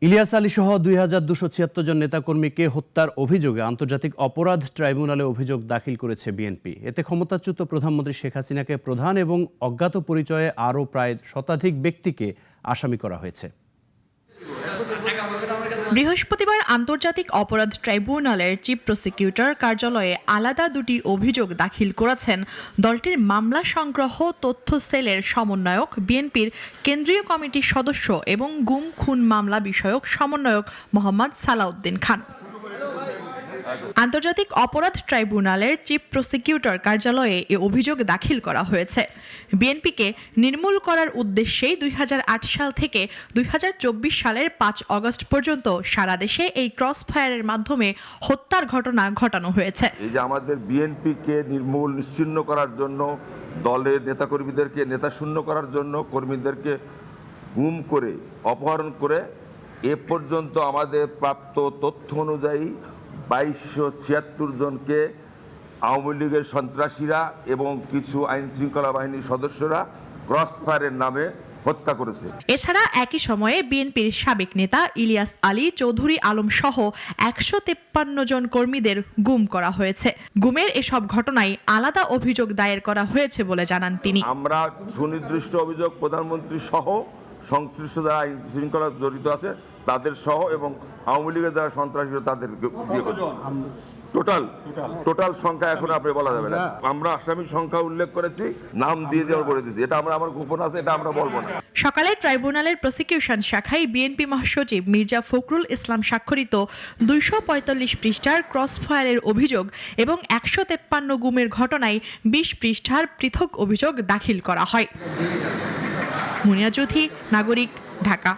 ইলিয়াস আলী সহ ২,২৭৬ জন নেতাকর্মীকে হত্যার অভিযোগে আন্তর্জাতিক অপরাধ ট্রাইব্যুনালে অভিযোগ দাখিল করেছে বিএনপি। এতে ক্ষমতাচ্যুত প্রধানমন্ত্রী শেখ হাসিনাকে প্রধান এবং অজ্ঞাত পরিচয়ে আরও প্রায় শতাধিক ব্যক্তিকে আসামি করা হয়েছে। বৃহস্পতিবার আন্তর্জাতিক অপরাধ ট্রাইব্যুনালের চিফ প্রসিকিউটর কার্যালয়ে আলাদা দুটি অভিযোগ দাখিল করেছেন দলটির মামলা সংগ্রহ তথ্য সেলের সমন্বয়ক, বিএনপির কেন্দ্রীয় কমিটির সদস্য এবং গুম খুন মামলা বিষয়ক সমন্বয়ক মোহাম্মদ সালাউদ্দিন খান। আন্তর্জাতিক অপরাধ ট্রাইব্যুনালের চিফ প্রসিকিউটর কার্যালয়ে এ অভিযোগ দাখিল করা হয়েছে। বিএনপিকে নির্মূল করার উদ্দেশ্যেই ২০০৮ সাল থেকে ২০২৪ সালের ৫ আগস্ট পর্যন্ত সারা দেশে এই ক্রস ফায়ারের মাধ্যমে হত্যার ঘটনা ঘটানো হয়েছে। এই যে আমাদের বিএনপিকে নির্মূল নিশ্চিহ্ন করার জন্য, দলের নেতাকর্মীদেরকে নেতাশূন্য করার জন্য, কর্মীদেরকে গুম করে অপহরণ করে এ পর্যন্ত আমাদের প্রাপ্ত তথ্য অনুযায়ী ২২৭৬ জনকে আওয়ামী লীগের সন্ত্রাসীরা এবং কিছু আইন শৃঙ্খলা বাহিনীর সদস্যরা ক্রস ফায়ারের নামে হত্যা করেছে। এছাড়া একই সময়ে বিএনপির সাবেক নেতা ইলিয়াস আলী, চৌধুরী আলম সহ ১৫৩ জন কর্মীদের গুম করা হয়েছে। গুমের এসব ঘটনায় আলাদা অভিযোগ দায়ের করা হয়েছে বলে জানান তিনি। আমরা সুনির্দিষ্ট অভিযোগ প্রধানমন্ত্রী সহ সংশ্লিষ্ট যারা আইন শৃঙ্খলা জড়িত আছে তাদের সহ এবং আওয়ামী লীগের যারা সন্ত্রাসী তাদের টোটাল সংখ্যা এখন আপনি বলা যাবে না। আমরা আসামির সংখ্যা উল্লেখ করেছি, নাম দিয়ে দেওয়ার করে দিয়েছি। এটা আমার গোপন আছে, এটা আমরা বলবো না। সকালে ট্রাইব্যুনালের প্রসিকিউশন শাখায় বিএনপি মহাসচিব মির্জা ফখরুল ইসলাম স্বাক্ষরিত ২৪৫ পৃষ্ঠার ক্রস ফায়ারের অভিযোগ এবং ১৫৩ গুমের ঘটনায় ২০ পৃষ্ঠার পৃথক অভিযোগ দাখিল করা হয়। মুনিয়া চৌধুরী, নাগরিক, ঢাকা।